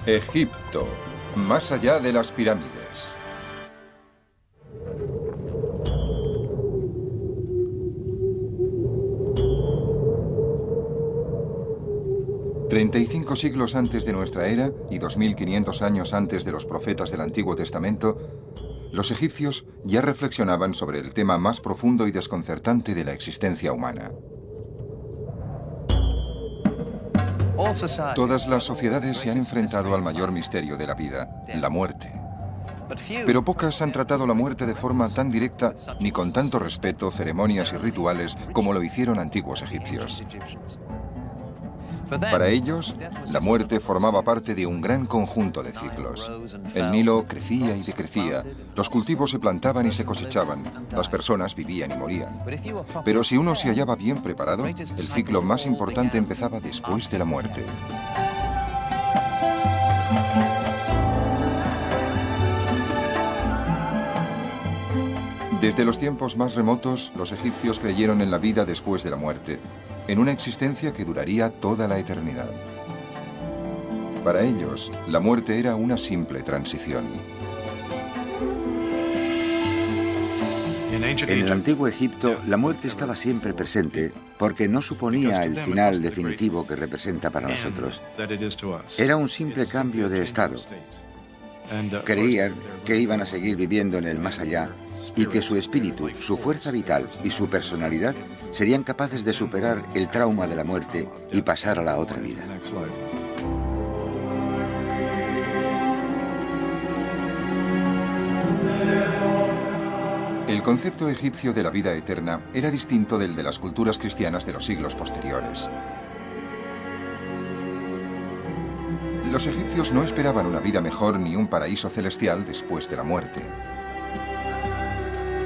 Egipto, más allá de las pirámides. «35 siglos antes de nuestra era y 2500 años antes de los profetas del Antiguo Testamento, los egipcios ya reflexionaban sobre el tema más profundo y desconcertante de la existencia humana. Todas las sociedades se han enfrentado al mayor misterio de la vida, la muerte. Pero pocas han tratado la muerte de forma tan directa ni con tanto respeto, ceremonias y rituales como lo hicieron antiguos egipcios. Para ellos, la muerte formaba parte de un gran conjunto de ciclos. El Nilo crecía y decrecía, los cultivos se plantaban y se cosechaban, las personas vivían y morían. Pero si uno se hallaba bien preparado, el ciclo más importante empezaba después de la muerte. Desde los tiempos más remotos, los egipcios creyeron en la vida después de la muerte, en una existencia que duraría toda la eternidad. Para ellos, la muerte era una simple transición. En el antiguo Egipto, la muerte estaba siempre presente porque no suponía el final definitivo que representa para nosotros. Era un simple cambio de estado. Creían que iban a seguir viviendo en el más allá y que su espíritu, su fuerza vital y su personalidad serían capaces de superar el trauma de la muerte y pasar a la otra vida. El concepto egipcio de la vida eterna era distinto del de las culturas cristianas de los siglos posteriores. Los egipcios no esperaban una vida mejor ni un paraíso celestial después de la muerte.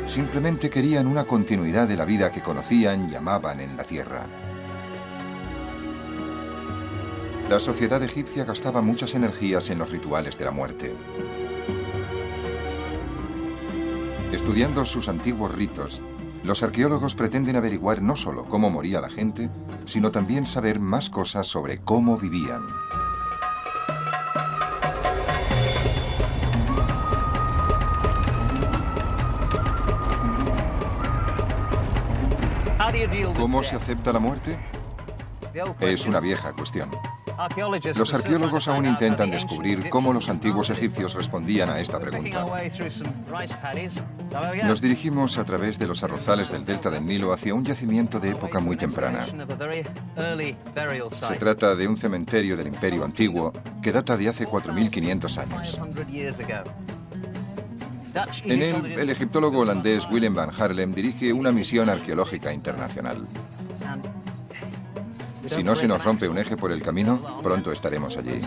Simplemente querían una continuidad de la vida que conocían y amaban en la tierra. La sociedad egipcia gastaba muchas energías en los rituales de la muerte. Estudiando sus antiguos ritos, los arqueólogos pretenden averiguar no solo cómo moría la gente, sino también saber más cosas sobre cómo vivían. ¿Cómo se acepta la muerte? Es una vieja cuestión. Los arqueólogos aún intentan descubrir cómo los antiguos egipcios respondían a esta pregunta. Nos dirigimos a través de los arrozales del delta del Nilo hacia un yacimiento de época muy temprana. Se trata de un cementerio del Imperio Antiguo que data de hace 4500 años. En él, el egiptólogo holandés Willem van Haarlem dirige una misión arqueológica internacional. Si no se nos rompe un eje por el camino, pronto estaremos allí.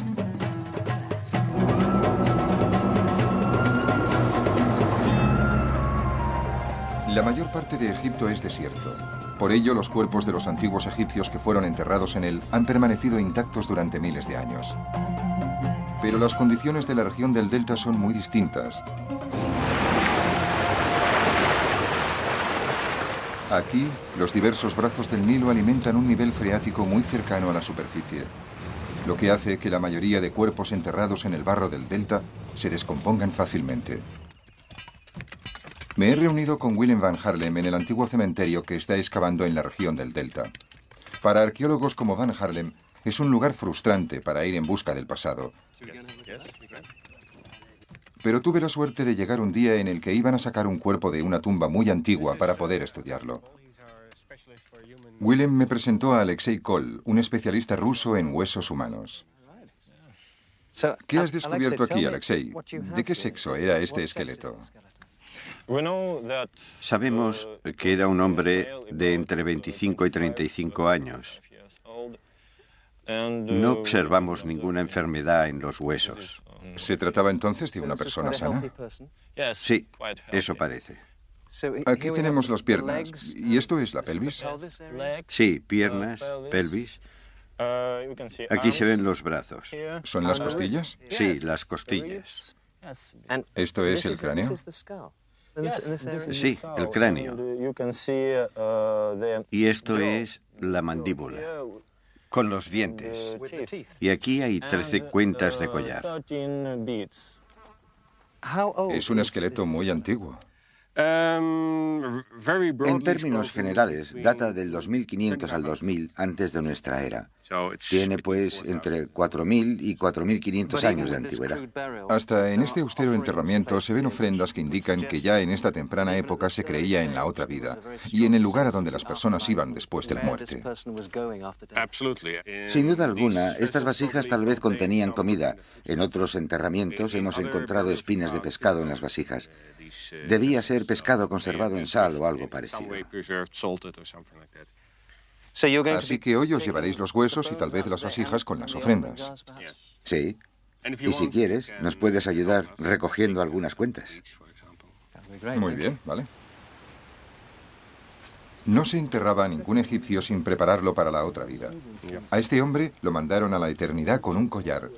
La mayor parte de Egipto es desierto. Por ello, los cuerpos de los antiguos egipcios que fueron enterrados en él han permanecido intactos durante miles de años. Pero las condiciones de la región del delta son muy distintas. Aquí, los diversos brazos del Nilo alimentan un nivel freático muy cercano a la superficie, lo que hace que la mayoría de cuerpos enterrados en el barro del delta se descompongan fácilmente. Me he reunido con Willem van Haarlem en el antiguo cementerio que está excavando en la región del delta. Para arqueólogos como van Haarlem, es un lugar frustrante para ir en busca del pasado. Pero tuve la suerte de llegar un día en el que iban a sacar un cuerpo de una tumba muy antigua para poder estudiarlo. Willem me presentó a Alexei Kol, un especialista ruso en huesos humanos. ¿Qué has descubierto aquí, Alexei? ¿De qué sexo era este esqueleto? Sabemos que era un hombre de entre 25 y 35 años. No observamos ninguna enfermedad en los huesos. ¿Se trataba entonces de una persona sana? Sí, eso parece. Aquí tenemos las piernas. ¿Y esto es la pelvis? Sí, piernas, pelvis. Aquí se ven los brazos. ¿Son las costillas? Sí, las costillas. ¿Esto es el cráneo? Sí, el cráneo. Y esto es la mandíbula. con los dientes. Y aquí hay 13 cuentas de collar. Es un esqueleto muy antiguo. En términos generales, data del 2500 al 2000 antes de nuestra era. Tiene, pues, entre 4000 y 4500 años de antigüedad. Hasta en este austero enterramiento se ven ofrendas que indican que ya en esta temprana época se creía en la otra vida y en el lugar a donde las personas iban después de la muerte. Sin duda alguna, estas vasijas tal vez contenían comida. En otros enterramientos hemos encontrado espinas de pescado en las vasijas. Debía ser pescado conservado en sal o algo parecido. Así que hoy os llevaréis los huesos y tal vez las vasijas con las ofrendas. Sí. Y si quieres, nos puedes ayudar recogiendo algunas cuentas. Muy bien, vale. No se enterraba a ningún egipcio sin prepararlo para la otra vida. A este hombre lo mandaron a la eternidad con un collar.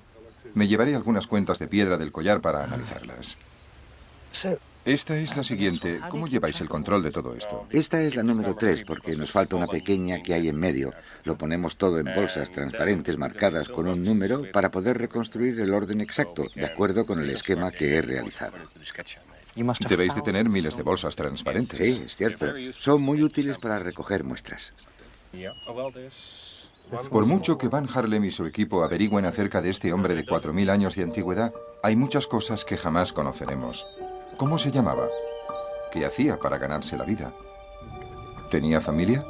Me llevaré algunas cuentas de piedra del collar para analizarlas. Esta es la siguiente. ¿Cómo lleváis el control de todo esto? Esta es la número 3 porque nos falta una pequeña que hay en medio. Lo ponemos todo en bolsas transparentes marcadas con un número para poder reconstruir el orden exacto, de acuerdo con el esquema que he realizado. Debéis de tener miles de bolsas transparentes. Sí, es cierto. Son muy útiles para recoger muestras. Por mucho que Van Harlem y su equipo averigüen acerca de este hombre de 4000 años de antigüedad, hay muchas cosas que jamás conoceremos. ¿Cómo se llamaba? ¿Qué hacía para ganarse la vida? ¿Tenía familia?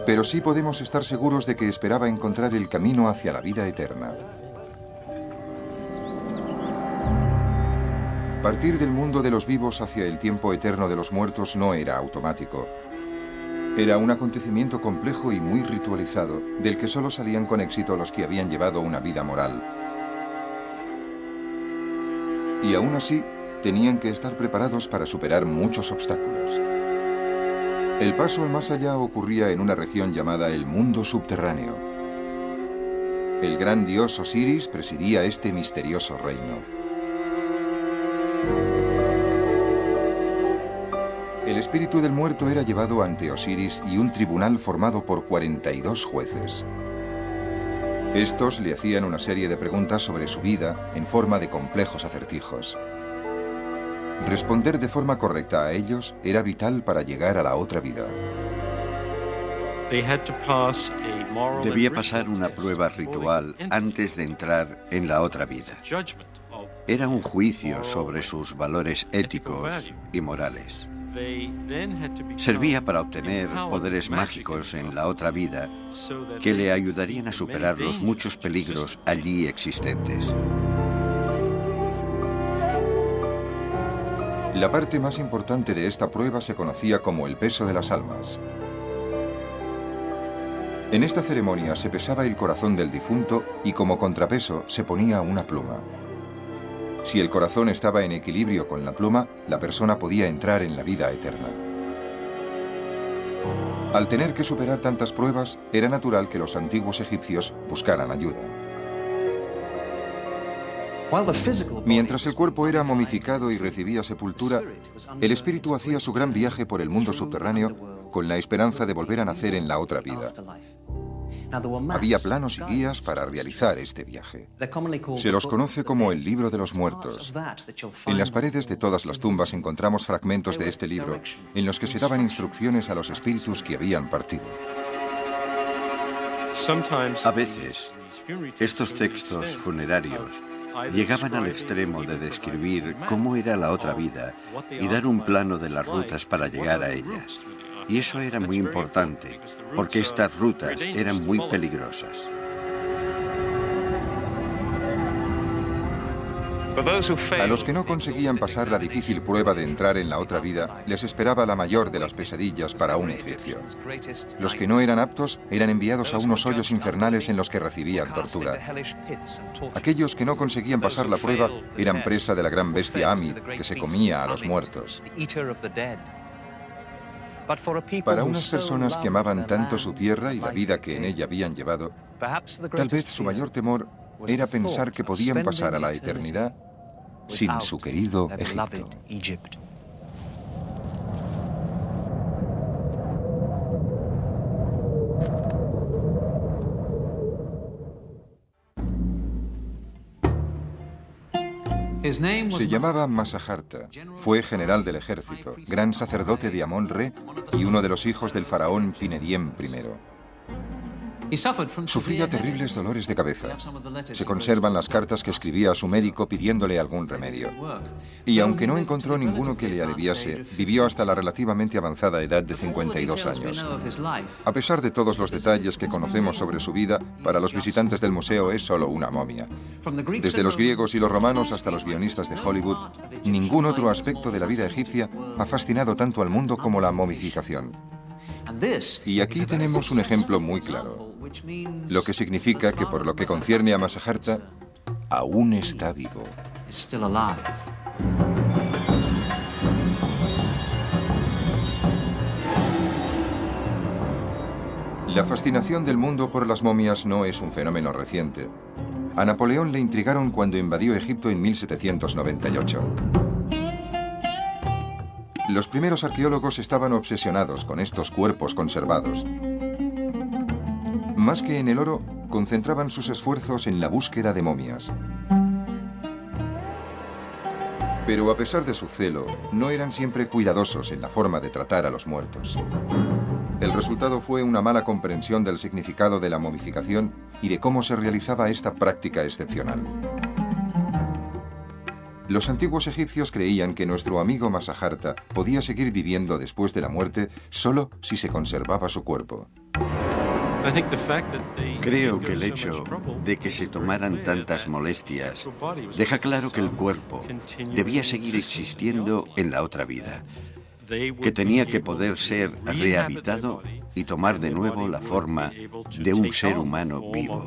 Pero sí podemos estar seguros de que esperaba encontrar el camino hacia la vida eterna. Partir del mundo de los vivos hacia el tiempo eterno de los muertos no era automático. Era un acontecimiento complejo y muy ritualizado, del que solo salían con éxito los que habían llevado una vida moral. Y aún así, tenían que estar preparados para superar muchos obstáculos. El paso al más allá ocurría en una región llamada el mundo subterráneo. El gran dios Osiris presidía este misterioso reino. El espíritu del muerto era llevado ante Osiris y un tribunal formado por 42 jueces. Estos le hacían una serie de preguntas sobre su vida en forma de complejos acertijos. Responder de forma correcta a ellos era vital para llegar a la otra vida. Debía pasar una prueba ritual antes de entrar en la otra vida. Era un juicio sobre sus valores éticos y morales. Servía para obtener poderes mágicos en la otra vida que le ayudarían a superar los muchos peligros allí existentes. La parte más importante de esta prueba se conocía como el peso de las almas. En esta ceremonia se pesaba el corazón del difunto y como contrapeso se ponía una pluma. Si el corazón estaba en equilibrio con la pluma, la persona podía entrar en la vida eterna. Al tener que superar tantas pruebas, era natural que los antiguos egipcios buscaran ayuda. Mientras el cuerpo era momificado y recibía sepultura, el espíritu hacía su gran viaje por el mundo subterráneo con la esperanza de volver a nacer en la otra vida. Había planos y guías para realizar este viaje. Se los conoce como el Libro de los Muertos. En las paredes de todas las tumbas encontramos fragmentos de este libro en los que se daban instrucciones a los espíritus que habían partido. A veces, estos textos funerarios llegaban al extremo de describir cómo era la otra vida y dar un plano de las rutas para llegar a ella. Y eso era muy importante, porque estas rutas eran muy peligrosas. A los que no conseguían pasar la difícil prueba de entrar en la otra vida, les esperaba la mayor de las pesadillas para un egipcio. Los que no eran aptos eran enviados a unos hoyos infernales en los que recibían tortura. Aquellos que no conseguían pasar la prueba eran presa de la gran bestia Amid, que se comía a los muertos. Para unas personas que amaban tanto su tierra y la vida que en ella habían llevado, tal vez su mayor temor era pensar que podían pasar a la eternidad sin su querido Egipto. Se llamaba Masajarta, fue general del ejército, gran sacerdote de Amón-Re y uno de los hijos del faraón Pinediem I. Sufría terribles dolores de cabeza. Se conservan las cartas que escribía a su médico pidiéndole algún remedio. Y aunque no encontró ninguno que le aliviase, vivió hasta la relativamente avanzada edad de 52 años. A pesar de todos los detalles que conocemos sobre su vida, para los visitantes del museo es solo una momia. Desde los griegos y los romanos hasta los guionistas de Hollywood, ningún otro aspecto de la vida egipcia ha fascinado tanto al mundo como la momificación. Y aquí tenemos un ejemplo muy claro, lo que significa que por lo que concierne a Masajarta, aún está vivo. La fascinación del mundo por las momias no es un fenómeno reciente. A Napoleón le intrigaron cuando invadió Egipto en 1798. Los primeros arqueólogos estaban obsesionados con estos cuerpos conservados. Más que en el oro, concentraban sus esfuerzos en la búsqueda de momias. Pero a pesar de su celo, no eran siempre cuidadosos en la forma de tratar a los muertos. El resultado fue una mala comprensión del significado de la momificación y de cómo se realizaba esta práctica excepcional. Los antiguos egipcios creían que nuestro amigo Masajarta podía seguir viviendo después de la muerte solo si se conservaba su cuerpo. Creo que el hecho de que se tomaran tantas molestias deja claro que el cuerpo debía seguir existiendo en la otra vida, que tenía que poder ser rehabilitado y tomar de nuevo la forma de un ser humano vivo.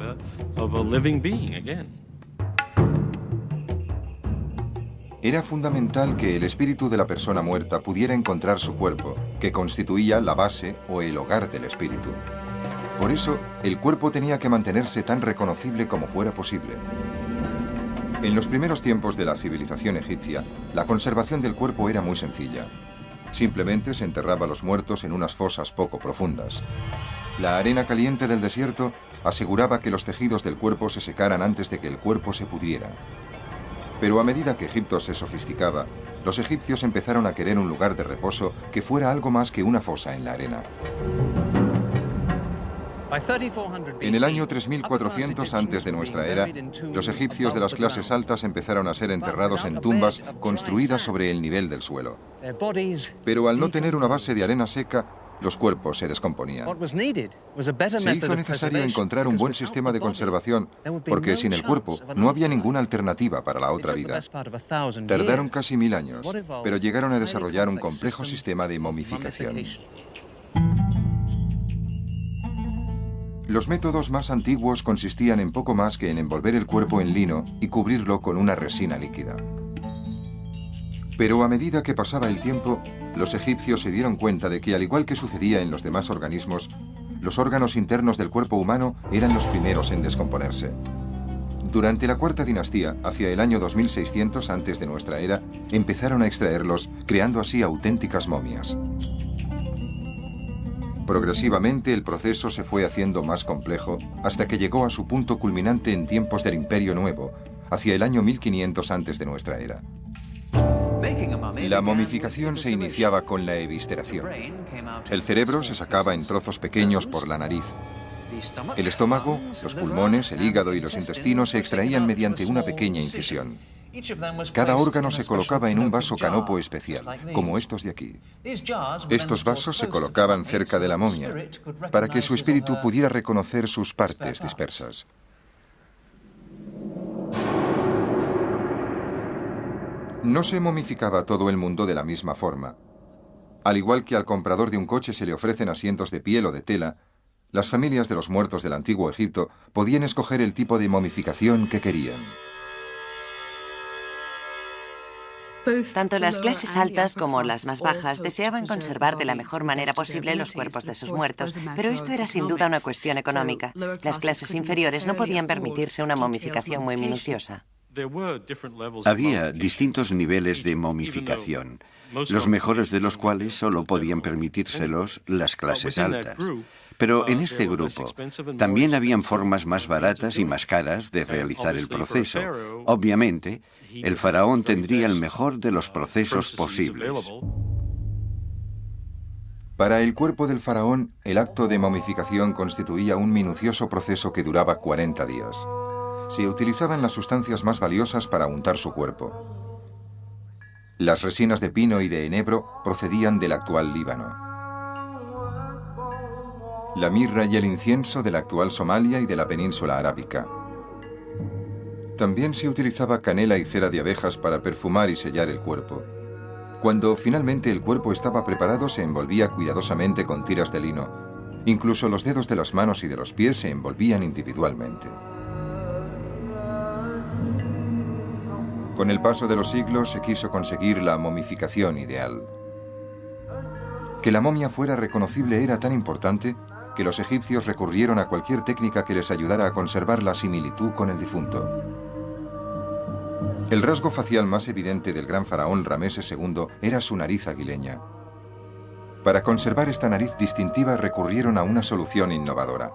Era fundamental que el espíritu de la persona muerta pudiera encontrar su cuerpo, que constituía la base o el hogar del espíritu. Por eso, el cuerpo tenía que mantenerse tan reconocible como fuera posible. En los primeros tiempos de la civilización egipcia, la conservación del cuerpo era muy sencilla. Simplemente se enterraba a los muertos en unas fosas poco profundas. La arena caliente del desierto aseguraba que los tejidos del cuerpo se secaran antes de que el cuerpo se pudriera. Pero a medida que Egipto se sofisticaba, los egipcios empezaron a querer un lugar de reposo que fuera algo más que una fosa en la arena. En el año 3400 antes de nuestra era, los egipcios de las clases altas empezaron a ser enterrados en tumbas construidas sobre el nivel del suelo. Pero al no tener una base de arena seca, los cuerpos se descomponían. Se hizo necesario encontrar un buen sistema de conservación, porque sin el cuerpo no había ninguna alternativa para la otra vida. Tardaron casi 1000 años, pero llegaron a desarrollar un complejo sistema de momificación. Los métodos más antiguos consistían en poco más que en envolver el cuerpo en lino y cubrirlo con una resina líquida. Pero a medida que pasaba el tiempo, los egipcios se dieron cuenta de que, al igual que sucedía en los demás organismos, los órganos internos del cuerpo humano eran los primeros en descomponerse. Durante la Cuarta Dinastía, hacia el año 2600 antes de nuestra era, empezaron a extraerlos, creando así auténticas momias. Progresivamente el proceso se fue haciendo más complejo hasta que llegó a su punto culminante en tiempos del Imperio Nuevo, hacia el año 1500 antes de nuestra era. La momificación se iniciaba con la evisceración. El cerebro se sacaba en trozos pequeños por la nariz. El estómago, los pulmones, el hígado y los intestinos se extraían mediante una pequeña incisión. Cada órgano se colocaba en un vaso canopo especial, como estos de aquí. Estos vasos se colocaban cerca de la momia, para que su espíritu pudiera reconocer sus partes dispersas. No se momificaba todo el mundo de la misma forma. Al igual que al comprador de un coche se le ofrecen asientos de piel o de tela, las familias de los muertos del antiguo Egipto podían escoger el tipo de momificación que querían. Tanto las clases altas como las más bajas deseaban conservar de la mejor manera posible los cuerpos de sus muertos, pero esto era sin duda una cuestión económica. Las clases inferiores no podían permitirse una momificación muy minuciosa. Había distintos niveles de momificación, los mejores de los cuales solo podían permitírselos las clases altas. Pero en este grupo también habían formas más baratas y más caras de realizar el proceso. Obviamente, el faraón tendría el mejor de los procesos posibles. Para el cuerpo del faraón, el acto de momificación constituía un minucioso proceso que duraba 40 días. Se utilizaban las sustancias más valiosas para untar su cuerpo. Las resinas de pino y de enebro procedían del actual Líbano. La mirra y el incienso de la actual Somalia y de la península arábica. También se utilizaba canela y cera de abejas para perfumar y sellar el cuerpo. Cuando finalmente el cuerpo estaba preparado, se envolvía cuidadosamente con tiras de lino. Incluso los dedos de las manos y de los pies se envolvían individualmente. Con el paso de los siglos se quiso conseguir la momificación ideal. Que la momia fuera reconocible era tan importante que los egipcios recurrieron a cualquier técnica que les ayudara a conservar la similitud con el difunto. El rasgo facial más evidente del gran faraón Rameses II era su nariz aguileña. Para conservar esta nariz distintiva recurrieron a una solución innovadora.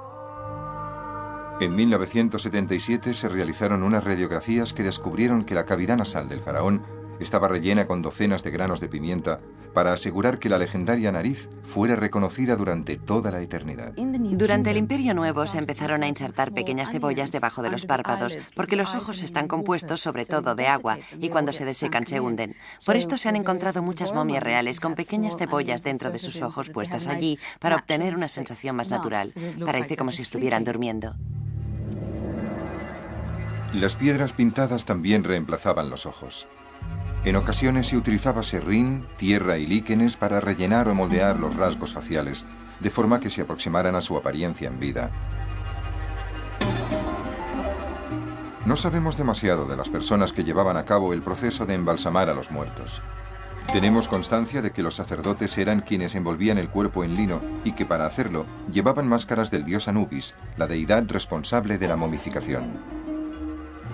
En 1977 se realizaron unas radiografías que descubrieron que la cavidad nasal del faraón estaba rellena con docenas de granos de pimienta para asegurar que la legendaria nariz fuera reconocida durante toda la eternidad. Durante el Imperio Nuevo se empezaron a insertar pequeñas cebollas debajo de los párpados, porque los ojos están compuestos sobre todo de agua y cuando se desecan se hunden. Por esto se han encontrado muchas momias reales con pequeñas cebollas dentro de sus ojos puestas allí para obtener una sensación más natural. Parece como si estuvieran durmiendo. Las piedras pintadas también reemplazaban los ojos. En ocasiones se utilizaba serrín, tierra y líquenes para rellenar o moldear los rasgos faciales, de forma que se aproximaran a su apariencia en vida. No sabemos demasiado de las personas que llevaban a cabo el proceso de embalsamar a los muertos. Tenemos constancia de que los sacerdotes eran quienes envolvían el cuerpo en lino y que para hacerlo llevaban máscaras del dios Anubis, la deidad responsable de la momificación.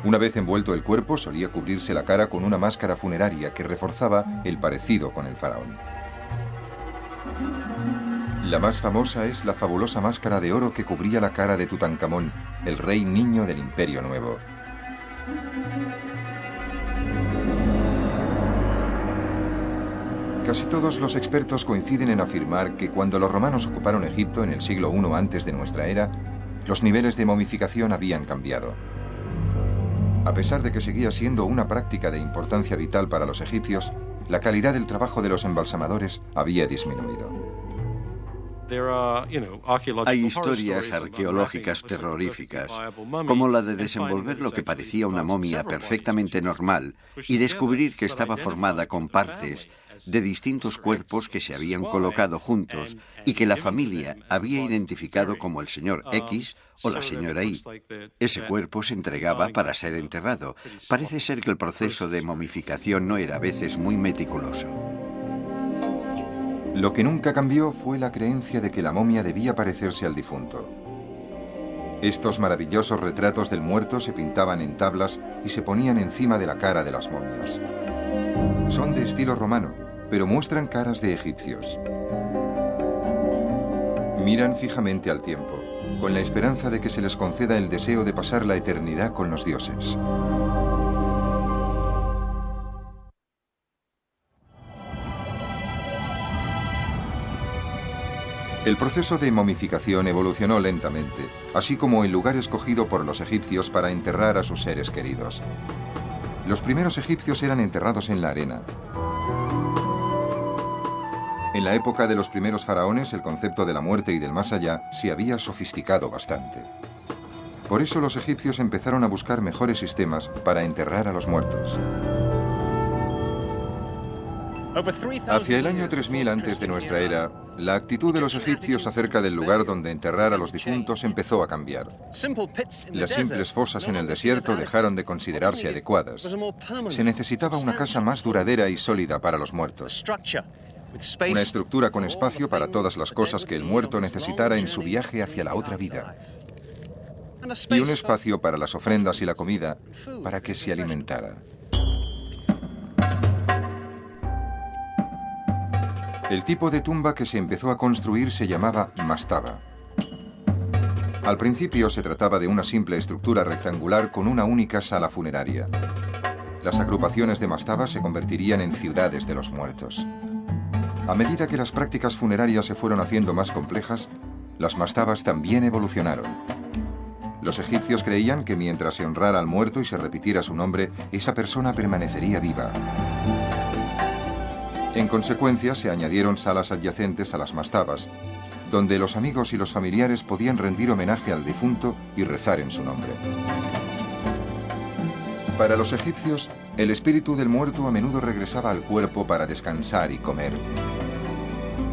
Una vez envuelto el cuerpo, solía cubrirse la cara con una máscara funeraria que reforzaba el parecido con el faraón. La más famosa es la fabulosa máscara de oro que cubría la cara de Tutankamón, el rey niño del Imperio Nuevo. Casi todos los expertos coinciden en afirmar que cuando los romanos ocuparon Egipto en el siglo I antes de nuestra era, los niveles de momificación habían cambiado. A pesar de que seguía siendo una práctica de importancia vital para los egipcios, la calidad del trabajo de los embalsamadores había disminuido. Hay historias arqueológicas terroríficas, como la de desenvolver lo que parecía una momia perfectamente normal y descubrir que estaba formada con partes de distintos cuerpos que se habían colocado juntos y que la familia había identificado como el señor X o la señora Y. Ese cuerpo se entregaba para ser enterrado. Parece ser que el proceso de momificación no era a veces muy meticuloso. Lo que nunca cambió fue la creencia de que la momia debía parecerse al difunto. Estos maravillosos retratos del muerto se pintaban en tablas y se ponían encima de la cara de las momias. Son de estilo romano, pero muestran caras de egipcios. Miran fijamente al tiempo, con la esperanza de que se les conceda el deseo de pasar la eternidad con los dioses. El proceso de momificación evolucionó lentamente, así como el lugar escogido por los egipcios para enterrar a sus seres queridos. Los primeros egipcios eran enterrados en la arena. En la época de los primeros faraones, el concepto de la muerte y del más allá se había sofisticado bastante. Por eso los egipcios empezaron a buscar mejores sistemas para enterrar a los muertos. Hacia el año 3000 antes de nuestra era, la actitud de los egipcios acerca del lugar donde enterrar a los difuntos empezó a cambiar. Las simples fosas en el desierto dejaron de considerarse adecuadas. Se necesitaba una casa más duradera y sólida para los muertos. Una estructura con espacio para todas las cosas que el muerto necesitara en su viaje hacia la otra vida. Y un espacio para las ofrendas y la comida para que se alimentara. El tipo de tumba que se empezó a construir se llamaba mastaba. Al principio se trataba de una simple estructura rectangular con una única sala funeraria. Las agrupaciones de mastabas se convertirían en ciudades de los muertos. A medida que las prácticas funerarias se fueron haciendo más complejas, las mastabas también evolucionaron. Los egipcios creían que mientras se honrara al muerto y se repitiera su nombre, esa persona permanecería viva. En consecuencia, se añadieron salas adyacentes a las mastabas, donde los amigos y los familiares podían rendir homenaje al difunto y rezar en su nombre. Para los egipcios, el espíritu del muerto a menudo regresaba al cuerpo para descansar y comer.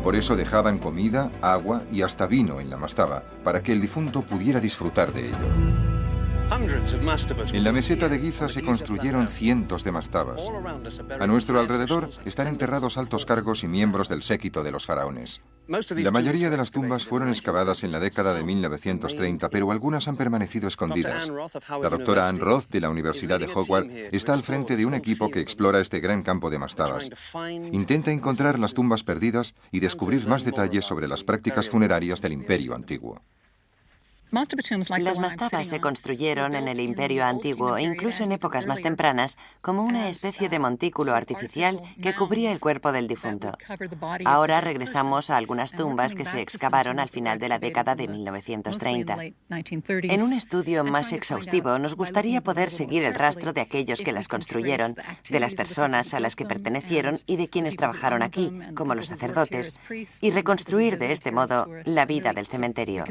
Por eso dejaban comida, agua y hasta vino en la mastaba, para que el difunto pudiera disfrutar de ello. En la meseta de Giza se construyeron cientos de mastabas. A nuestro alrededor están enterrados altos cargos y miembros del séquito de los faraones. La mayoría de las tumbas fueron excavadas en la década de 1930, pero algunas han permanecido escondidas. La doctora Ann Roth, de la Universidad de Howard, está al frente de un equipo que explora este gran campo de mastabas. Intenta encontrar las tumbas perdidas y descubrir más detalles sobre las prácticas funerarias del Imperio Antiguo. Las mastabas se construyeron en el Imperio Antiguo e incluso en épocas más tempranas como una especie de montículo artificial que cubría el cuerpo del difunto. Ahora regresamos a algunas tumbas que se excavaron al final de la década de 1930. En un estudio más exhaustivo nos gustaría poder seguir el rastro de aquellos que las construyeron, de las personas a las que pertenecieron y de quienes trabajaron aquí, como los sacerdotes, y reconstruir de este modo la vida del cementerio.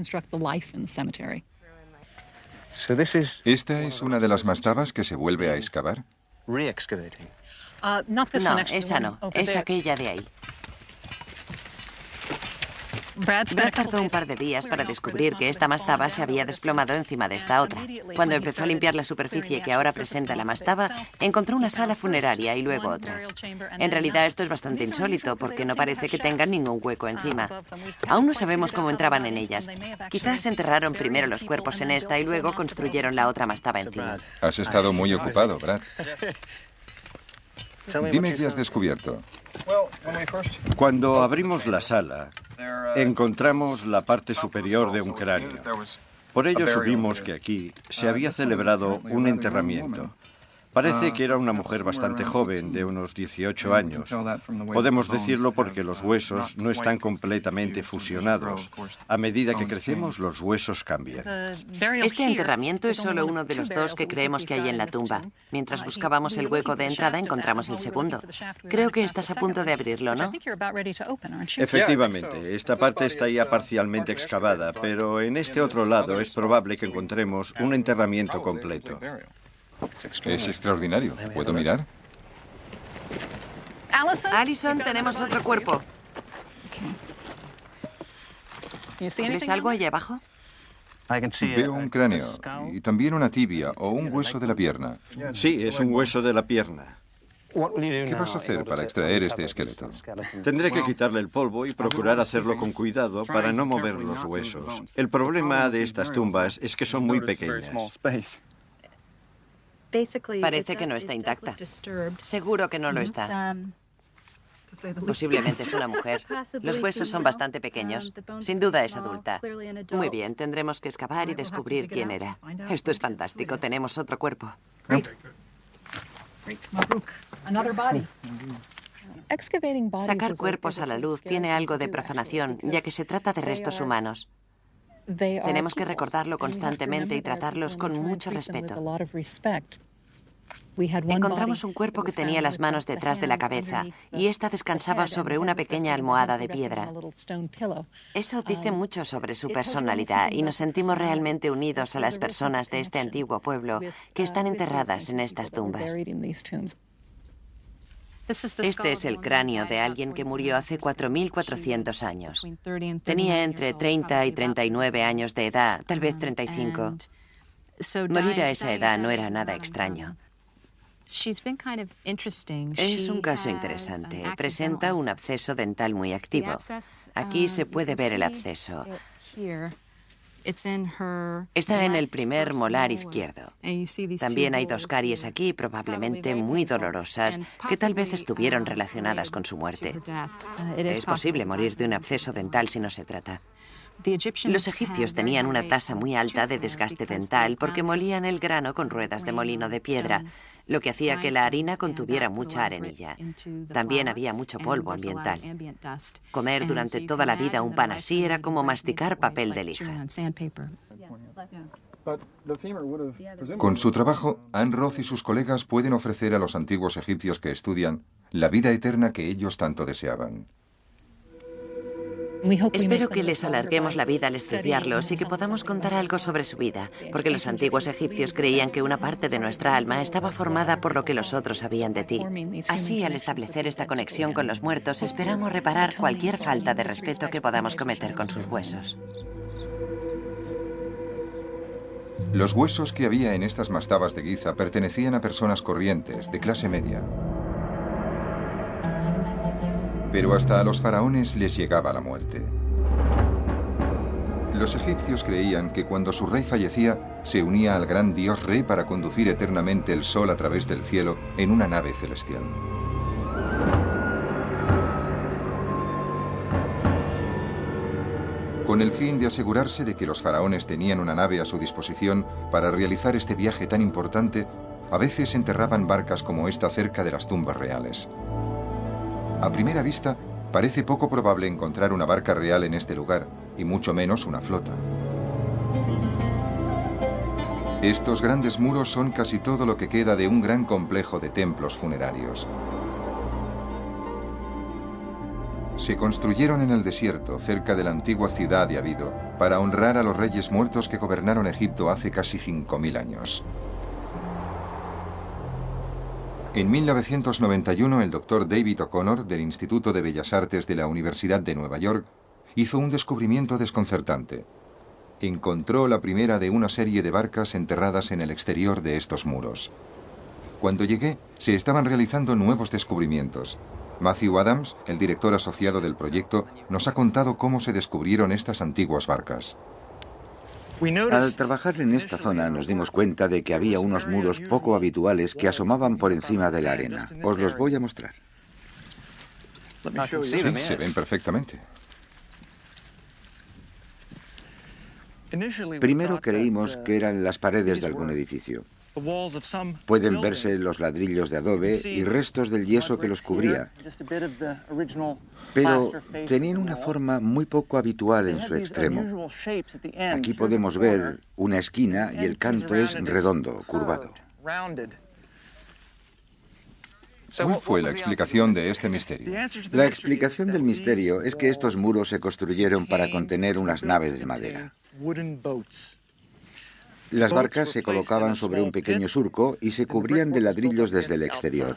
¿Esta es una de las mastabas que se vuelve a excavar? No, esa no, es aquella de ahí. Brad tardó un par de días para descubrir que esta mastaba se había desplomado encima de esta otra. Cuando empezó a limpiar la superficie que ahora presenta la mastaba, encontró una sala funeraria y luego otra. En realidad esto es bastante insólito porque no parece que tengan ningún hueco encima. Aún no sabemos cómo entraban en ellas. Quizás enterraron primero los cuerpos en esta y luego construyeron la otra mastaba encima. Has estado muy ocupado, Brad. Dime qué has descubierto. Cuando abrimos la sala, encontramos la parte superior de un cráneo. Por ello supimos que aquí se había celebrado un enterramiento. Parece que era una mujer bastante joven, de unos 18 años. Podemos decirlo porque los huesos no están completamente fusionados. A medida que crecemos, los huesos cambian. Este enterramiento es solo uno de los dos que creemos que hay en la tumba. Mientras buscábamos el hueco de entrada, encontramos el segundo. Creo que estás a punto de abrirlo, ¿no? Efectivamente, esta parte está ya parcialmente excavada, pero en este otro lado es probable que encontremos un enterramiento completo. Es extraordinario. ¿Puedo mirar? Allison, tenemos otro cuerpo. ¿Ves algo allá abajo? Veo un cráneo y también una tibia o un hueso de la pierna. Sí, es un hueso de la pierna. ¿Qué vas a hacer para extraer este esqueleto? Tendré que quitarle el polvo y procurar hacerlo con cuidado para no mover los huesos. El problema de estas tumbas es que son muy pequeñas. Parece que no está intacta. Seguro que no lo está. Posiblemente es una mujer. Los huesos son bastante pequeños. Sin duda es adulta. Muy bien, tendremos que excavar y descubrir quién era. Esto es fantástico. Tenemos otro cuerpo. Sacar cuerpos a la luz tiene algo de profanación, ya que se trata de restos humanos. Tenemos que recordarlo constantemente y tratarlos con mucho respeto. Encontramos un cuerpo que tenía las manos detrás de la cabeza y ésta descansaba sobre una pequeña almohada de piedra. Eso dice mucho sobre su personalidad y nos sentimos realmente unidos a las personas de este antiguo pueblo que están enterradas en estas tumbas. Este es el cráneo de alguien que murió hace 4.400 años. Tenía entre 30 y 39 años de edad, tal vez 35. Morir a esa edad no era nada extraño. Es un caso interesante. Presenta un absceso dental muy activo. Aquí se puede ver el absceso. Está en el primer molar izquierdo. También hay dos caries aquí, probablemente muy dolorosas, que tal vez estuvieron relacionadas con su muerte. Es posible morir de un absceso dental si no se trata. Los egipcios tenían una tasa muy alta de desgaste dental porque molían el grano con ruedas de molino de piedra, lo que hacía que la harina contuviera mucha arenilla. También había mucho polvo ambiental. Comer durante toda la vida un pan así era como masticar papel de lija. Con su trabajo, Anne Roth y sus colegas pueden ofrecer a los antiguos egipcios que estudian la vida eterna que ellos tanto deseaban. Espero que les alarguemos la vida al estudiarlos y que podamos contar algo sobre su vida, porque los antiguos egipcios creían que una parte de nuestra alma estaba formada por lo que los otros sabían de ti. Así, al establecer esta conexión con los muertos, esperamos reparar cualquier falta de respeto que podamos cometer con sus huesos. Los huesos que había en estas mastabas de Giza pertenecían a personas corrientes, de clase media. Pero hasta a los faraones les llegaba la muerte. Los egipcios creían que cuando su rey fallecía, se unía al gran dios Re para conducir eternamente el sol a través del cielo en una nave celestial. Con el fin de asegurarse de que los faraones tenían una nave a su disposición para realizar este viaje tan importante, a veces enterraban barcas como esta cerca de las tumbas reales. A primera vista, parece poco probable encontrar una barca real en este lugar, y mucho menos una flota. Estos grandes muros son casi todo lo que queda de un gran complejo de templos funerarios. Se construyeron en el desierto, cerca de la antigua ciudad de Abido, para honrar a los reyes muertos que gobernaron Egipto hace casi 5000 años. En 1991, el doctor David O'Connor, del Instituto de Bellas Artes de la Universidad de Nueva York, hizo un descubrimiento desconcertante. Encontró la primera de una serie de barcas enterradas en el exterior de estos muros. Cuando llegué, se estaban realizando nuevos descubrimientos. Matthew Adams, el director asociado del proyecto, nos ha contado cómo se descubrieron estas antiguas barcas. Al trabajar en esta zona nos dimos cuenta de que había unos muros poco habituales que asomaban por encima de la arena. Os los voy a mostrar. Sí, se ven perfectamente. Primero creímos que eran las paredes de algún edificio. Pueden verse los ladrillos de adobe y restos del yeso que los cubría, pero tenían una forma muy poco habitual en su extremo. Aquí podemos ver una esquina y el canto es redondo, curvado. ¿Cuál fue la explicación de este misterio? La explicación del misterio es que estos muros se construyeron para contener unas naves de madera. Las barcas se colocaban sobre un pequeño surco y se cubrían de ladrillos desde el exterior.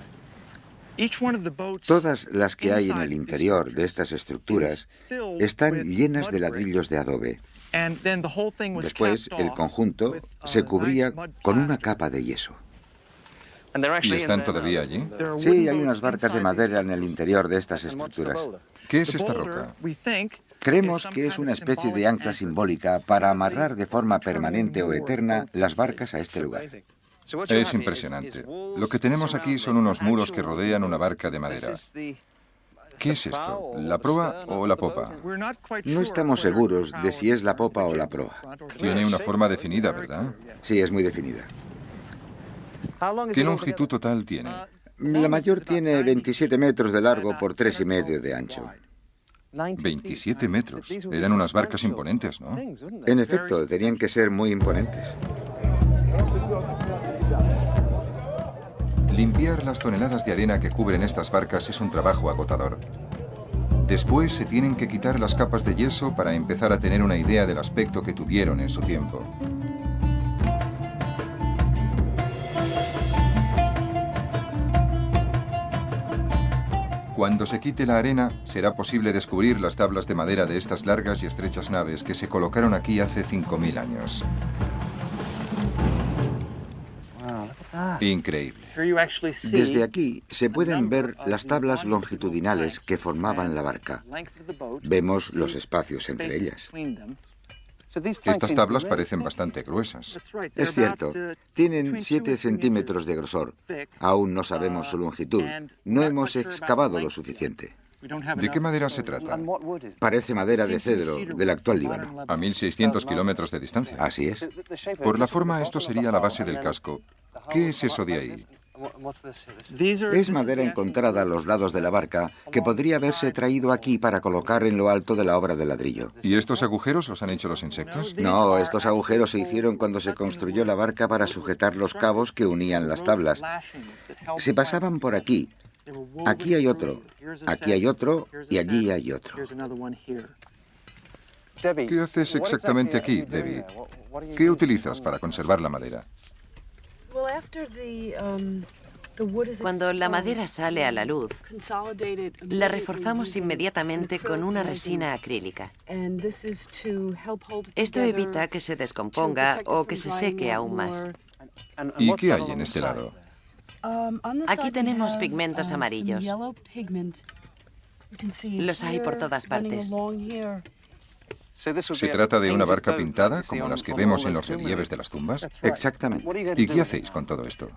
Todas las que hay en el interior de estas estructuras están llenas de ladrillos de adobe. Después, el conjunto se cubría con una capa de yeso. ¿Y están todavía allí? Sí, hay unas barcas de madera en el interior de estas estructuras. ¿Qué es esta roca? Creemos que es una especie de ancla simbólica para amarrar de forma permanente o eterna las barcas a este lugar. Es impresionante. Lo que tenemos aquí son unos muros que rodean una barca de madera. ¿Qué es esto? ¿La proa o la popa? No estamos seguros de si es la popa o la proa. Tiene una forma definida, ¿verdad? Sí, es muy definida. ¿Qué longitud total tiene? La mayor tiene 27 metros de largo por 3,5 de ancho. 27 metros. Eran unas barcas imponentes, ¿no? En efecto, tenían que ser muy imponentes. Limpiar las toneladas de arena que cubren estas barcas es un trabajo agotador. Después se tienen que quitar las capas de yeso para empezar a tener una idea del aspecto que tuvieron en su tiempo. Cuando se quite la arena, será posible descubrir las tablas de madera de estas largas y estrechas naves que se colocaron aquí hace 5000 años. Increíble. Desde aquí se pueden ver las tablas longitudinales que formaban la barca. Vemos los espacios entre ellas. Estas tablas parecen bastante gruesas. Es cierto, tienen 7 centímetros de grosor. Aún no sabemos su longitud. No hemos excavado lo suficiente. ¿De qué madera se trata? Parece madera de cedro del actual Líbano. A 1.600 kilómetros de distancia. Así es. Por la forma, esto sería la base del casco. ¿Qué es eso de ahí? Es madera encontrada a los lados de la barca que podría haberse traído aquí para colocar en lo alto de la obra de ladrillo. ¿Y estos agujeros los han hecho los insectos? No, estos agujeros se hicieron cuando se construyó la barca para sujetar los cabos que unían las tablas. Se pasaban por aquí. Aquí hay otro, aquí hay otro y allí hay otro. ¿Qué haces exactamente aquí, Debbie? ¿Qué utilizas para conservar la madera? Cuando la madera sale a la luz, la reforzamos inmediatamente con una resina acrílica. Esto evita que se descomponga o que se seque aún más. ¿Y qué hay en este lado? Aquí tenemos pigmentos amarillos. Los hay por todas partes. ¿Se trata de una barca pintada, como las que vemos en los relieves de las tumbas? Exactamente. ¿Y qué hacéis con todo esto?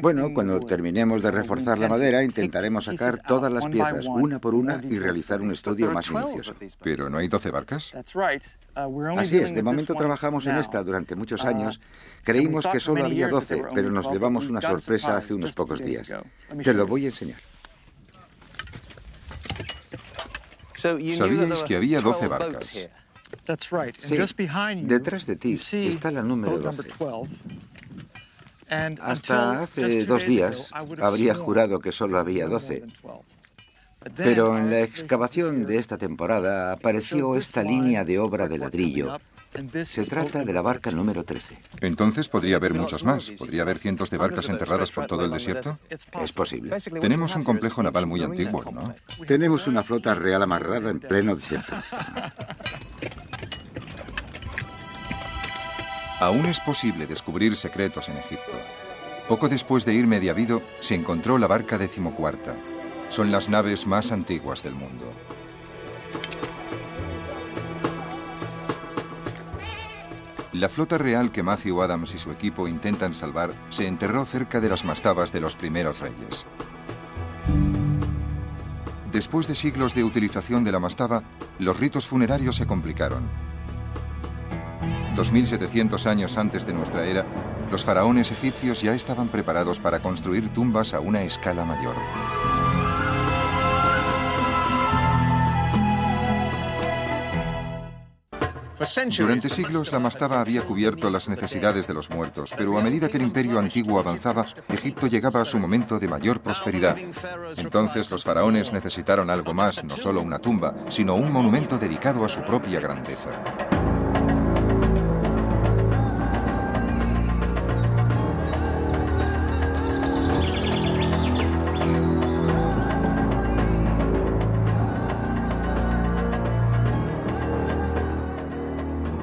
Bueno, cuando terminemos de reforzar la madera, intentaremos sacar todas las piezas, una por una, y realizar un estudio más minucioso. ¿Pero no hay 12 barcas? Así es, de momento trabajamos en esta durante muchos años. Creímos que solo había 12, pero nos llevamos una sorpresa hace unos pocos días. Te lo voy a enseñar. Sabíais que había 12 barcas. Sí, detrás de ti está la número 12. Hasta hace 2 días habría jurado que solo había 12. Pero en la excavación de esta temporada apareció esta línea de obra de ladrillo. Se trata de la barca número 13. Entonces podría haber muchas más. ¿Podría haber cientos de barcas enterradas por todo el desierto? Es posible. Tenemos un complejo naval muy antiguo, ¿no? Tenemos una flota real amarrada en pleno desierto. Aún es posible descubrir secretos en Egipto. Poco después de ir Mediavido, se encontró la barca 14ª. Son las naves más antiguas del mundo. La flota real que Matthew Adams y su equipo intentan salvar se enterró cerca de las mastabas de los primeros reyes. Después de siglos de utilización de la mastaba, los ritos funerarios se complicaron. 2700 años antes de nuestra era, los faraones egipcios ya estaban preparados para construir tumbas a una escala mayor. Durante siglos la mastaba había cubierto las necesidades de los muertos, pero a medida que el imperio antiguo avanzaba, Egipto llegaba a su momento de mayor prosperidad. Entonces los faraones necesitaron algo más, no solo una tumba, sino un monumento dedicado a su propia grandeza.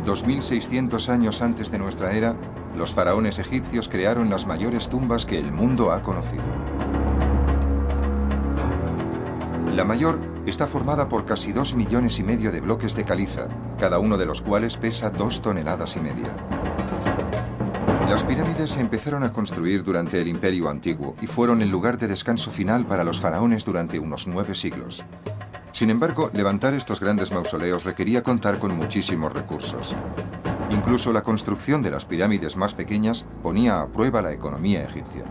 $2.600 años antes de nuestra era, los faraones egipcios crearon las mayores tumbas que el mundo ha conocido. La mayor está formada por casi 2,5 millones de bloques de caliza, cada uno de los cuales pesa 2,5 toneladas. Las pirámides se empezaron a construir durante el Imperio Antiguo y fueron el lugar de descanso final para los faraones durante unos 9 siglos. Sin embargo, levantar estos grandes mausoleos requería contar con muchísimos recursos. Incluso la construcción de las pirámides más pequeñas ponía a prueba la economía egipcia.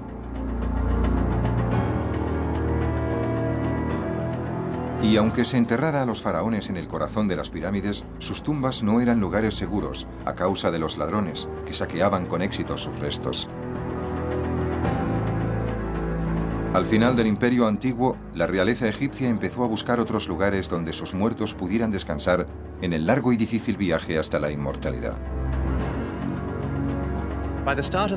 Y aunque se enterrara a los faraones en el corazón de las pirámides, sus tumbas no eran lugares seguros a causa de los ladrones que saqueaban con éxito sus restos. Al final del Imperio Antiguo, la realeza egipcia empezó a buscar otros lugares donde sus muertos pudieran descansar en el largo y difícil viaje hasta la inmortalidad.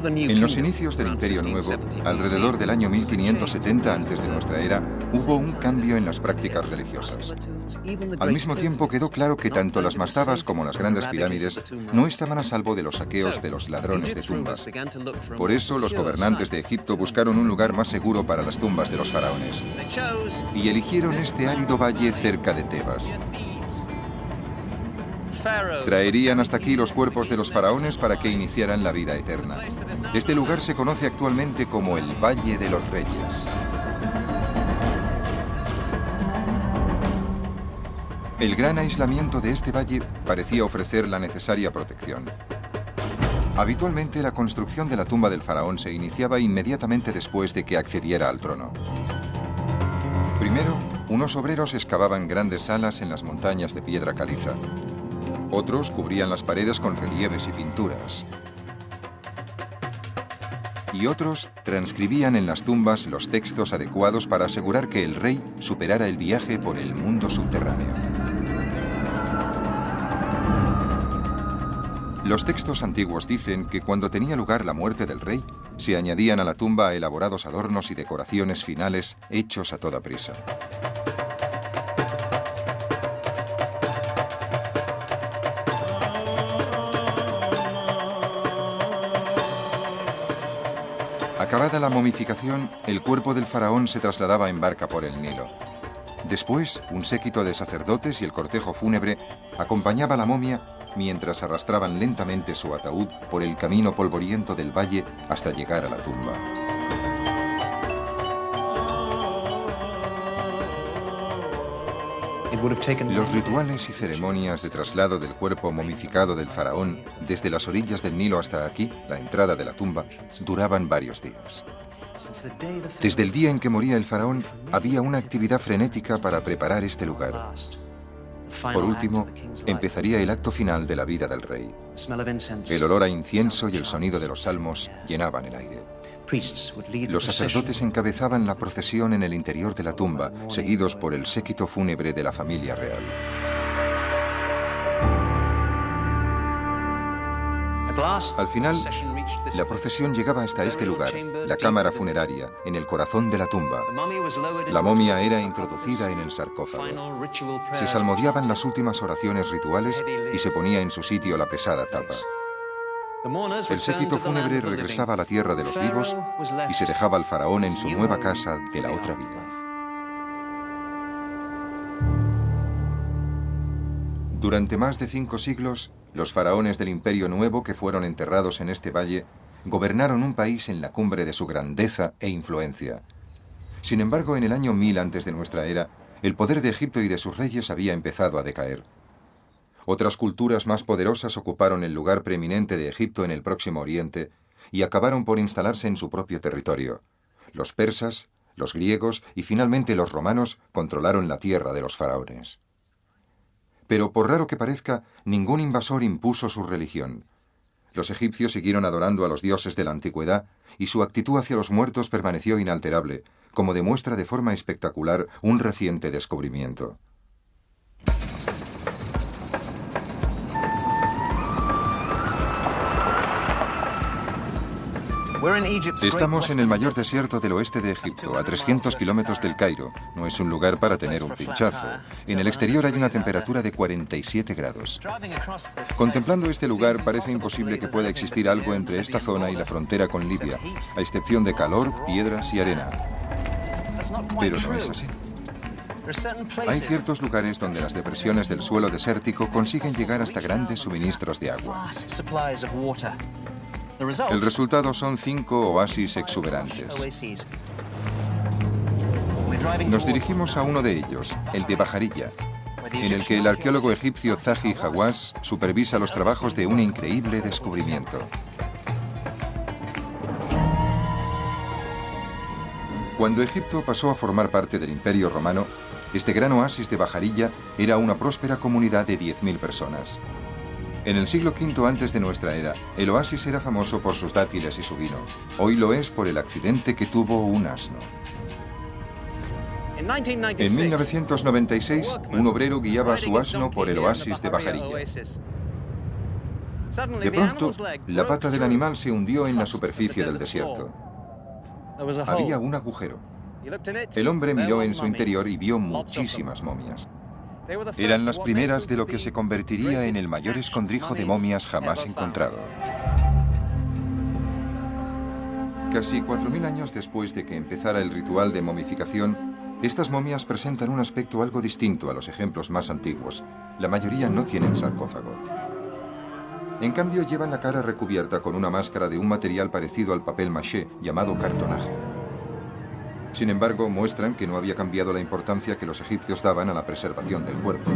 En los inicios del Imperio Nuevo, alrededor del año 1570 antes de nuestra era, hubo un cambio en las prácticas religiosas. Al mismo tiempo quedó claro que tanto las mastabas como las grandes pirámides no estaban a salvo de los saqueos de los ladrones de tumbas. Por eso los gobernantes de Egipto buscaron un lugar más seguro para las tumbas de los faraones y eligieron este árido valle cerca de Tebas. Traerían hasta aquí los cuerpos de los faraones para que iniciaran la vida eterna. Este lugar se conoce actualmente como el Valle de los Reyes. El gran aislamiento de este valle parecía ofrecer la necesaria protección. Habitualmente la construcción de la tumba del faraón se iniciaba inmediatamente después de que accediera al trono. Primero, unos obreros excavaban grandes salas en las montañas de piedra caliza. Otros cubrían las paredes con relieves y pinturas. Y otros transcribían en las tumbas los textos adecuados para asegurar que el rey superara el viaje por el mundo subterráneo. Los textos antiguos dicen que cuando tenía lugar la muerte del rey, se añadían a la tumba elaborados adornos y decoraciones finales hechos a toda prisa. Acabada la momificación, el cuerpo del faraón se trasladaba en barca por el Nilo. Después, un séquito de sacerdotes y el cortejo fúnebre acompañaba la momia mientras arrastraban lentamente su ataúd por el camino polvoriento del valle hasta llegar a la tumba. Los rituales y ceremonias de traslado del cuerpo momificado del faraón desde las orillas del Nilo hasta aquí, la entrada de la tumba, duraban varios días. Desde el día en que moría el faraón, había una actividad frenética para preparar este lugar. Por último, empezaría el acto final de la vida del rey. El olor a incienso y el sonido de los salmos llenaban el aire. Los sacerdotes encabezaban la procesión en el interior de la tumba, seguidos por el séquito fúnebre de la familia real. Al final, la procesión llegaba hasta este lugar, la cámara funeraria, en el corazón de la tumba. La momia era introducida en el sarcófago. Se salmodiaban las últimas oraciones rituales y se ponía en su sitio la pesada tapa. El séquito fúnebre regresaba a la tierra de los vivos y se dejaba al faraón en su nueva casa de la otra vida. Durante más de 5 siglos, los faraones del Imperio Nuevo que fueron enterrados en este valle gobernaron un país en la cumbre de su grandeza e influencia. Sin embargo, en el año 1000 antes de nuestra era, el poder de Egipto y de sus reyes había empezado a decaer. Otras culturas más poderosas ocuparon el lugar preeminente de Egipto en el Próximo Oriente y acabaron por instalarse en su propio territorio. Los persas, los griegos y finalmente los romanos controlaron la tierra de los faraones. Pero por raro que parezca, ningún invasor impuso su religión. Los egipcios siguieron adorando a los dioses de la antigüedad y su actitud hacia los muertos permaneció inalterable, como demuestra de forma espectacular un reciente descubrimiento. Estamos en el mayor desierto del oeste de Egipto, a 300 kilómetros del Cairo. No es un lugar para tener un pinchazo. En el exterior hay una temperatura de 47 grados. Contemplando este lugar, parece imposible que pueda existir algo entre esta zona y la frontera con Libia, a excepción de calor, piedras y arena. Pero no es así. Hay ciertos lugares donde las depresiones del suelo desértico consiguen llegar hasta grandes suministros de agua. El resultado son 5 oasis exuberantes. Nos dirigimos a uno de ellos, el de Bajarilla, en el que el arqueólogo egipcio Zahi Hawass supervisa los trabajos de un increíble descubrimiento. Cuando Egipto pasó a formar parte del Imperio Romano, este gran oasis de Bajarilla era una próspera comunidad de 10.000 personas. En el siglo V antes de nuestra era, el oasis era famoso por sus dátiles y su vino. Hoy lo es por el accidente que tuvo un asno. En 1996, un obrero guiaba a su asno por el oasis de Bajarilla. De pronto, la pata del animal se hundió en la superficie del desierto. Había un agujero. El hombre miró en su interior y vio muchísimas momias. Eran las primeras de lo que se convertiría en el mayor escondrijo de momias jamás encontrado. Casi 4.000 años después de que empezara el ritual de momificación, estas momias presentan un aspecto algo distinto a los ejemplos más antiguos. La mayoría no tienen sarcófago. En cambio, llevan la cara recubierta con una máscara de un material parecido al papel maché, llamado cartonaje. Sin embargo, muestran que no había cambiado la importancia que los egipcios daban a la preservación del cuerpo.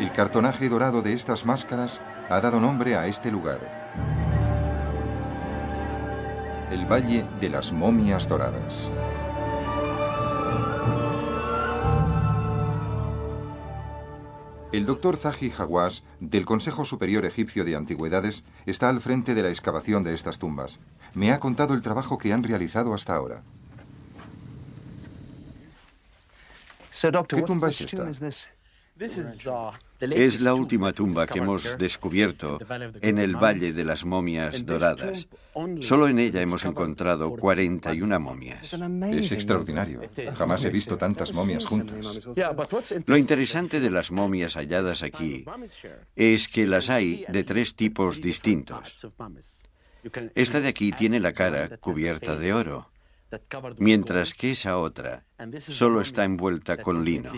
El cartonaje dorado de estas máscaras ha dado nombre a este lugar. El Valle de las Momias Doradas. El doctor Zahi Hawass, del Consejo Superior Egipcio de Antigüedades, está al frente de la excavación de estas tumbas. Me ha contado el trabajo que han realizado hasta ahora. ¿Qué tumba es esta? Es la última tumba que hemos descubierto en el Valle de las Momias Doradas. Solo en ella hemos encontrado 41 momias. Es extraordinario. Jamás he visto tantas momias juntas. Lo interesante de las momias halladas aquí es que las hay de 3 tipos distintos. Esta de aquí tiene la cara cubierta de oro, mientras que esa otra solo está envuelta con lino.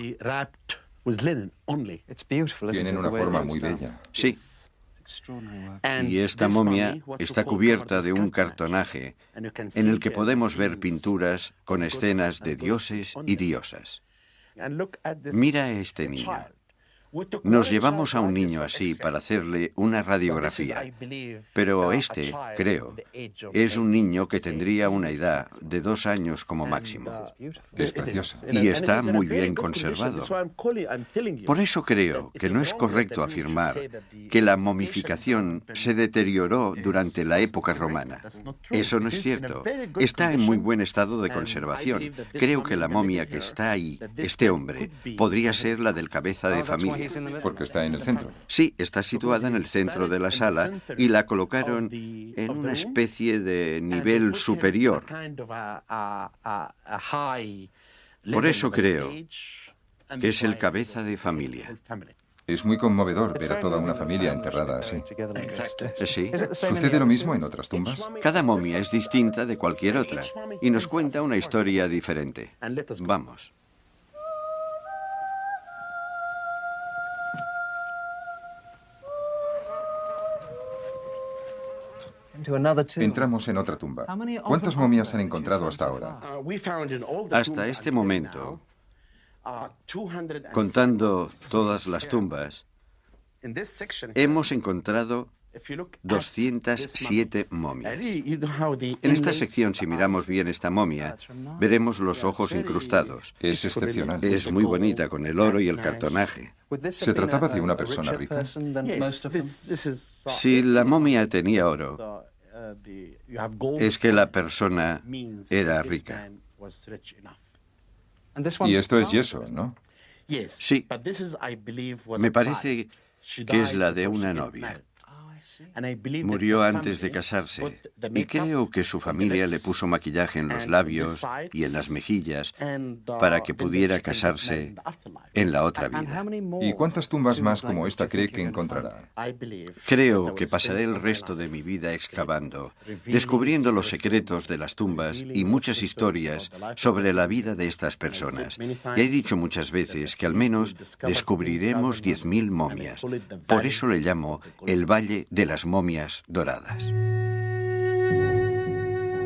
Tienen una forma muy bella. Sí. Y esta momia está cubierta de un cartonaje en el que podemos ver pinturas con escenas de dioses y diosas. Mira a este niño. Nos llevamos a un niño así para hacerle una radiografía, pero este, creo, es un niño que tendría una edad de 2 años como máximo. Es precioso. Y está muy bien conservado. Por eso creo que no es correcto afirmar que la momificación se deterioró durante la época romana. Eso no es cierto. Está en muy buen estado de conservación. Creo que la momia que está ahí, este hombre, podría ser la del cabeza de familia. Porque está en el centro. Sí, está situada en el centro de la sala y la colocaron en una especie de nivel superior. Por eso creo que es el cabeza de familia. Es muy conmovedor ver a toda una familia enterrada así. Sí. ¿Sucede lo mismo en otras tumbas? Cada momia es distinta de cualquier otra y nos cuenta una historia diferente. Vamos. Entramos en otra tumba. ¿Cuántas momias han encontrado hasta ahora? Hasta este momento, contando todas las tumbas, hemos encontrado 207 momias. En esta sección, si miramos bien esta momia, veremos los ojos incrustados. Es excepcional. Es muy bonita con el oro y el cartonaje. ¿Se trataba de una persona rica? Si la momia tenía oro, es que la persona era rica. Y esto es yeso, ¿no? Sí, me parece que es la de una novia. Murió antes de casarse y creo que su familia le puso maquillaje en los labios y en las mejillas para que pudiera casarse en la otra vida. ¿Y cuántas tumbas más como esta cree que encontrará? Creo que pasaré el resto de mi vida excavando, descubriendo los secretos de las tumbas y muchas historias sobre la vida de estas personas. Ya he dicho muchas veces que al menos descubriremos 10.000 momias. Por eso le llamo el Valle de las Momias Doradas.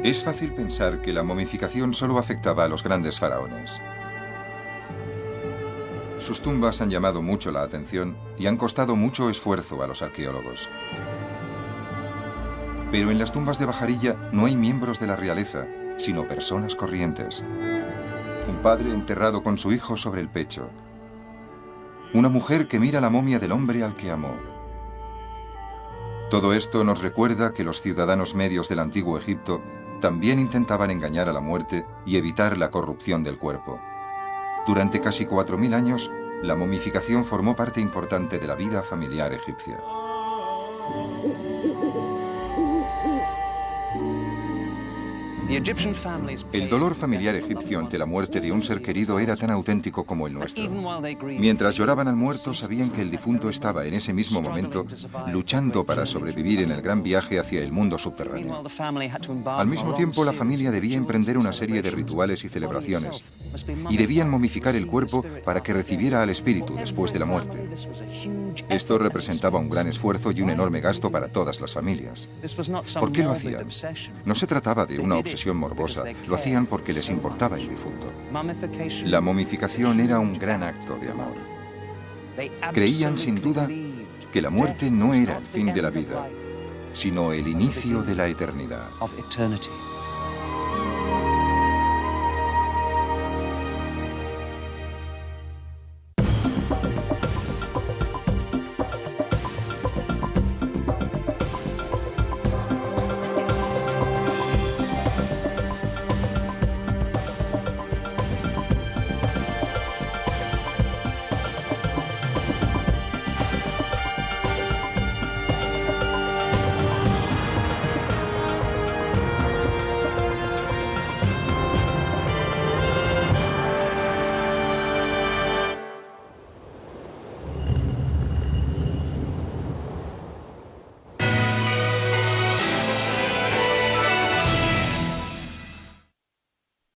Es fácil pensar que la momificación solo afectaba a los grandes faraones. Sus tumbas han llamado mucho la atención y han costado mucho esfuerzo a los arqueólogos. Pero en las tumbas de Bajarilla no hay miembros de la realeza, sino personas corrientes. Un padre enterrado con su hijo sobre el pecho. Una mujer que mira la momia del hombre al que amó. Todo esto nos recuerda que los ciudadanos medios del antiguo Egipto también intentaban engañar a la muerte y evitar la corrupción del cuerpo. Durante casi 4.000 años, la momificación formó parte importante de la vida familiar egipcia. El dolor familiar egipcio ante la muerte de un ser querido era tan auténtico como el nuestro. Mientras lloraban al muerto, sabían que el difunto estaba en ese mismo momento luchando para sobrevivir en el gran viaje hacia el mundo subterráneo. Al mismo tiempo, la familia debía emprender una serie de rituales y celebraciones, y debían momificar el cuerpo para que recibiera al espíritu después de la muerte. Esto representaba un gran esfuerzo y un enorme gasto para todas las familias. ¿Por qué lo hacían? No se trataba de una obsesión morbosa, lo hacían porque les importaba el difunto. La momificación era un gran acto de amor. Creían sin duda que la muerte no era el fin de la vida, sino el inicio de la eternidad.